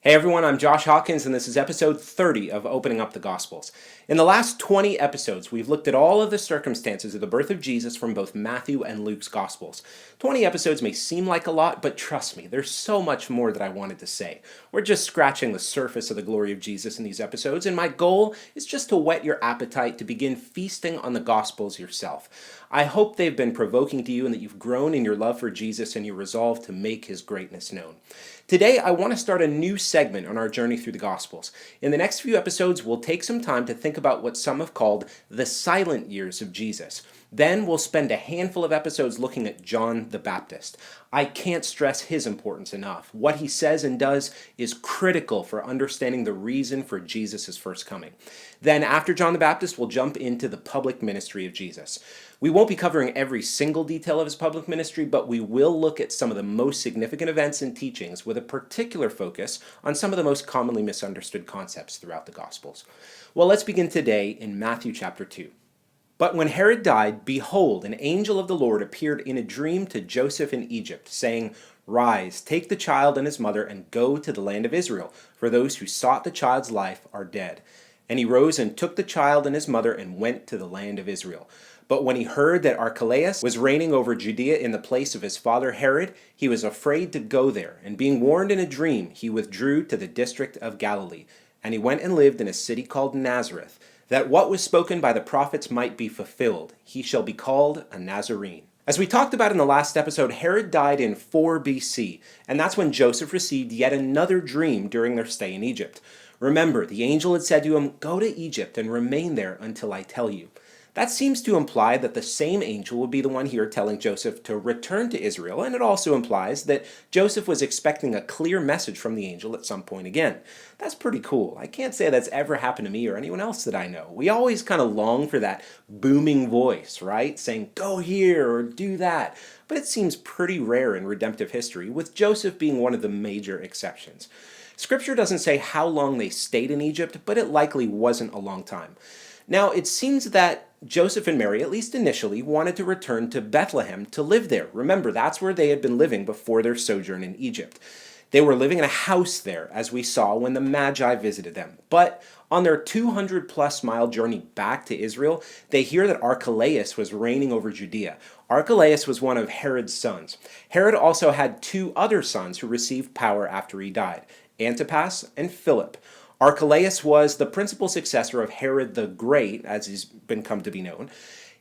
Hey everyone, I'm Josh Hawkins, and this is episode 30 of Opening Up the Gospels. In the last 20 episodes, we've looked at all of the circumstances of the birth of Jesus from both Matthew and Luke's Gospels. 20 episodes may seem like a lot, but trust me, there's so much more that I wanted to say. We're just scratching the surface of the glory of Jesus in these episodes, and my goal is just to whet your appetite to begin feasting on the Gospels yourself. I hope they've been provoking to you and that you've grown in your love for Jesus and your resolve to make his greatness known. Today, I want to start a new segment on our journey through the Gospels. In the next few episodes, we'll take some time to think about what some have called the silent years of Jesus. Then we'll spend a handful of episodes looking at John the Baptist. I can't stress his importance enough. What he says and does is critical for understanding the reason for Jesus' first coming. Then after John the Baptist, we'll jump into the public ministry of Jesus. We won't be covering every single detail of his public ministry, but we will look at some of the most significant events and teachings with a particular focus on some of the most commonly misunderstood concepts throughout the Gospels. Well, let's begin today in Matthew chapter 2. But when Herod died, behold, an angel of the Lord appeared in a dream to Joseph in Egypt, saying, Rise, take the child and his mother, and go to the land of Israel, for those who sought the child's life are dead. And he rose and took the child and his mother and went to the land of Israel. But when he heard that Archelaus was reigning over Judea in the place of his father Herod, he was afraid to go there, and being warned in a dream, he withdrew to the district of Galilee. And he went and lived in a city called Nazareth, that what was spoken by the prophets might be fulfilled. He shall be called a Nazarene. As we talked about in the last episode, Herod died in 4 BC, and that's when Joseph received yet another dream during their stay in Egypt. Remember, the angel had said to him, Go to Egypt and remain there until I tell you. That seems to imply that the same angel would be the one here telling Joseph to return to Israel, and it also implies that Joseph was expecting a clear message from the angel at some point again. That's pretty cool. I can't say that's ever happened to me or anyone else that I know. We always kind of long for that booming voice, right? Saying, go here or do that. But it seems pretty rare in redemptive history, with Joseph being one of the major exceptions. Scripture doesn't say how long they stayed in Egypt, but it likely wasn't a long time. Now, it seems that Joseph and Mary, at least initially, wanted to return to Bethlehem to live there. Remember, that's where they had been living before their sojourn in Egypt. They were living in a house there, as we saw when the Magi visited them. But on their 200-plus mile journey back to Israel, they hear that Archelaus was reigning over Judea. Archelaus was one of Herod's sons. Herod also had 2 other sons who received power after he died, Antipas and Philip. Archelaus was the principal successor of Herod the Great, as he's been come to be known.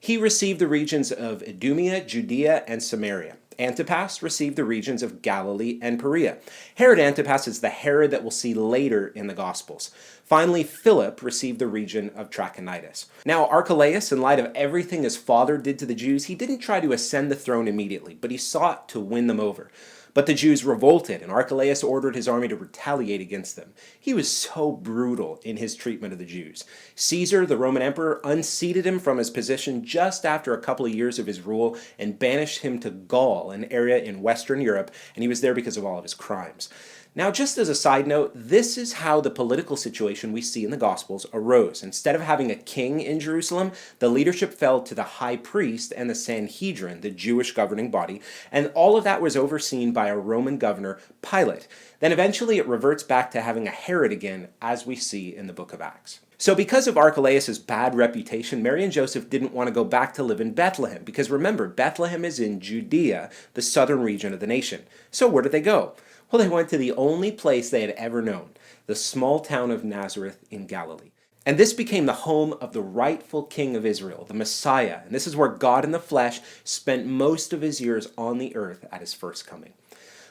He received the regions of Idumea, Judea, and Samaria. Antipas received the regions of Galilee and Perea. Herod Antipas is the Herod that we'll see later in the Gospels. Finally, Philip received the region of Trachonitis. Now, Archelaus, in light of everything his father did to the Jews, he didn't try to ascend the throne immediately, but he sought to win them over. But the Jews revolted, and Archelaus ordered his army to retaliate against them. He was so brutal in his treatment of the Jews. Caesar, the Roman emperor, unseated him from his position just after a couple of years of his rule and banished him to Gaul, an area in Western Europe, and he was there because of all of his crimes. Now, just as a side note, this is how the political situation we see in the Gospels arose. Instead of having a king in Jerusalem, the leadership fell to the high priest and the Sanhedrin, the Jewish governing body, and all of that was overseen by a Roman governor, Pilate. Then eventually it reverts back to having a Herod again, as we see in the book of Acts. So because of Archelaus' bad reputation, Mary and Joseph didn't want to go back to live in Bethlehem, because remember, Bethlehem is in Judea, the southern region of the nation. So where did they go? Well, they went to the only place they had ever known, the small town of Nazareth in Galilee. And this became the home of the rightful king of Israel, the Messiah. And this is where God in the flesh spent most of his years on the earth at his first coming.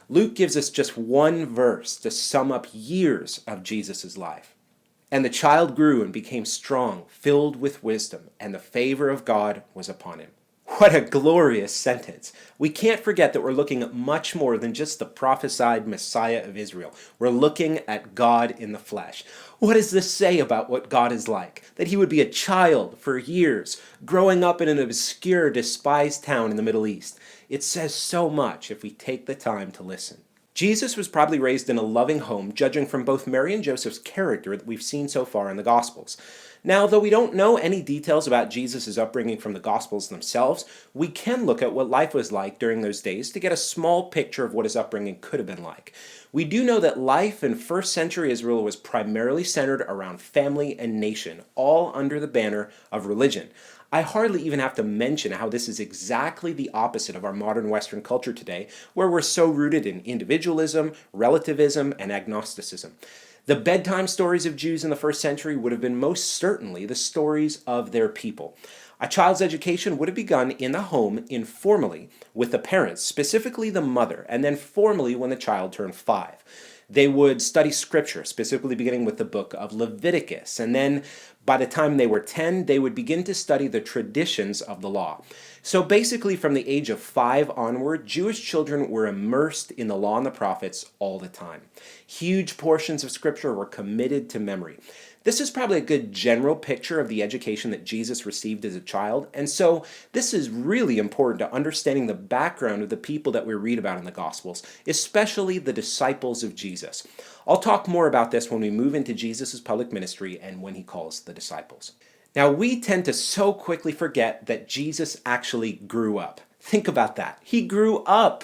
Luke gives us just one verse to sum up years of Jesus' life. And the child grew and became strong, filled with wisdom, and the favor of God was upon him. What a glorious sentence. We can't forget that we're looking at much more than just the prophesied Messiah of Israel. We're looking at God in the flesh. What does this say about what God is like? That he would be a child for years, growing up in an obscure, despised town in the Middle East. It says so much if we take the time to listen. Jesus was probably raised in a loving home, judging from both Mary and Joseph's character that we've seen so far in the Gospels. Now, though we don't know any details about Jesus' upbringing from the Gospels themselves, we can look at what life was like during those days to get a small picture of what his upbringing could have been like. We do know that life in first century Israel was primarily centered around family and nation, all under the banner of religion. I hardly even have to mention how this is exactly the opposite of our modern Western culture today, where we're so rooted in individualism, relativism, and agnosticism. The bedtime stories of Jews in the first century would have been most certainly the stories of their people. A child's education would have begun in the home informally with the parents, specifically the mother, and then formally when the child turned 5. They would study scripture, specifically beginning with the book of Leviticus, and then by the time they were 10, they would begin to study the traditions of the law. So basically, from the age of 5 onward, Jewish children were immersed in the law and the prophets all the time. Huge portions of scripture were committed to memory. This is probably a good general picture of the education that Jesus received as a child, and so this is really important to understanding the background of the people that we read about in the Gospels, especially the disciples of Jesus. I'll talk more about this when we move into Jesus' public ministry and when he calls the disciples. Now, we tend to so quickly forget that Jesus actually grew up. Think about that. He grew up.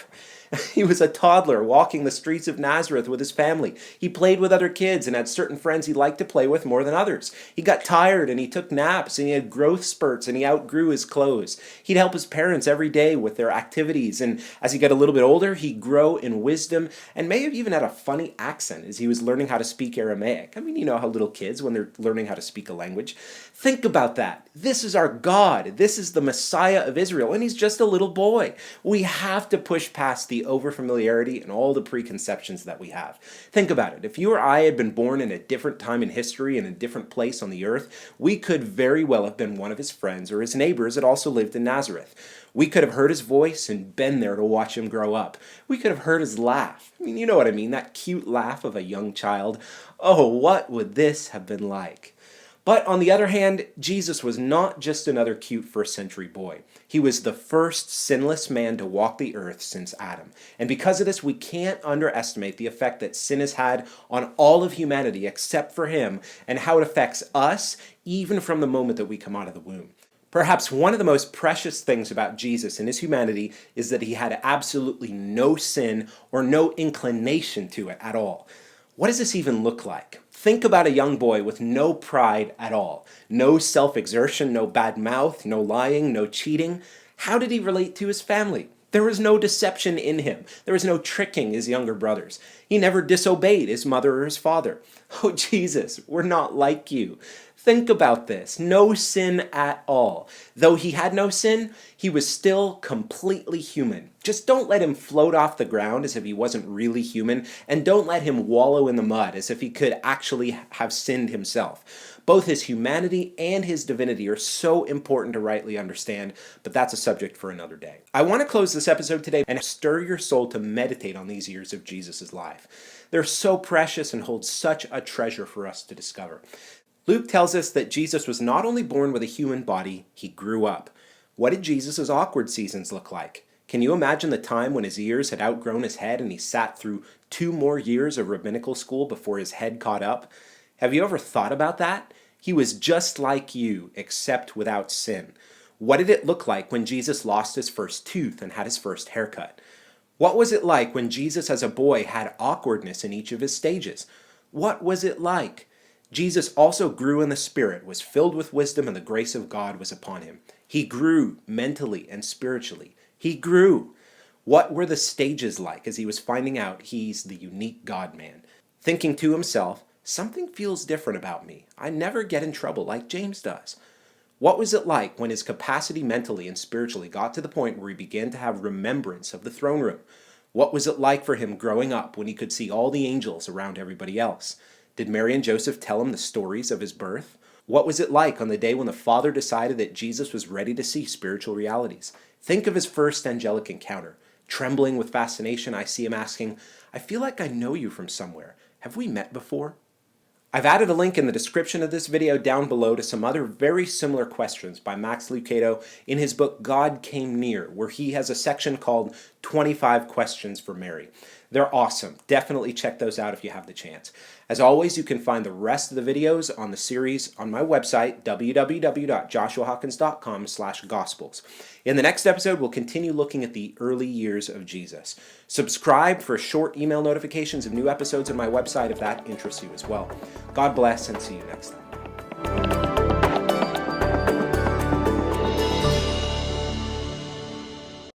He was a toddler walking the streets of Nazareth with his family. He played with other kids and had certain friends he liked to play with more than others. He got tired and he took naps and he had growth spurts and he outgrew his clothes. He'd help his parents every day with their activities, and as he got a little bit older, he'd grow in wisdom and may have even had a funny accent as he was learning how to speak Aramaic. I mean, you know how little kids, when they're learning how to speak a language. Think about that. This is our God. This is the Messiah of Israel, and he's just a little boy. We have to push past the overfamiliarity and all the preconceptions that we have. Think about it. If you or I had been born in a different time in history and a different place on the earth, we could very well have been one of his friends or his neighbors that also lived in Nazareth. We could have heard his voice and been there to watch him grow up. We could have heard his laugh. I mean, you know what I mean, that cute laugh of a young child. Oh, what would this have been like? But on the other hand, Jesus was not just another cute first century boy. He was the first sinless man to walk the earth since Adam. And because of this, we can't underestimate the effect that sin has had on all of humanity except for him, and how it affects us even from the moment that we come out of the womb. Perhaps one of the most precious things about Jesus and his humanity is that he had absolutely no sin or no inclination to it at all. What does this even look like? Think about a young boy with no pride at all. No self-exertion, no bad mouth, no lying, no cheating. How did he relate to his family? There was no deception in him. There was no tricking his younger brothers. He never disobeyed his mother or his father. Oh, Jesus, we're not like you. Think about this. No sin at all. Though he had no sin, he was still completely human. Just don't let him float off the ground as if he wasn't really human, and don't let him wallow in the mud as if he could actually have sinned himself. Both his humanity and his divinity are so important to rightly understand, but that's a subject for another day. I want to close this episode today and stir your soul to meditate on these years of Jesus' life. They're so precious and hold such a treasure for us to discover. Luke tells us that Jesus was not only born with a human body, he grew up. What did Jesus' awkward seasons look like? Can you imagine the time when his ears had outgrown his head and he sat through 2 more years of rabbinical school before his head caught up? Have you ever thought about that? He was just like you, except without sin. What did it look like when Jesus lost his first tooth and had his first haircut? What was it like when Jesus as a boy had awkwardness in each of his stages? What was it like? Jesus also grew in the Spirit, was filled with wisdom, and the grace of God was upon him. He grew mentally and spiritually. He grew. What were the stages like as he was finding out he's the unique God-man? Thinking to himself, something feels different about me. I never get in trouble like James does. What was it like when his capacity mentally and spiritually got to the point where he began to have remembrance of the throne room? What was it like for him growing up when he could see all the angels around everybody else? Did Mary and Joseph tell him the stories of his birth? What was it like on the day when the Father decided that Jesus was ready to see spiritual realities? Think of his first angelic encounter. Trembling with fascination, I see him asking, I feel like I know you from somewhere. Have we met before? I've added a link in the description of this video down below to some other very similar questions by Max Lucado in his book God Came Near, where he has a section called 25 Questions for Mary. They're awesome. Definitely check those out if you have the chance. As always, you can find the rest of the videos on the series on my website, www.joshuahawkins.com/gospels. In the next episode, we'll continue looking at the early years of Jesus. Subscribe for short email notifications of new episodes on my website if that interests you as well. God bless and see you next time.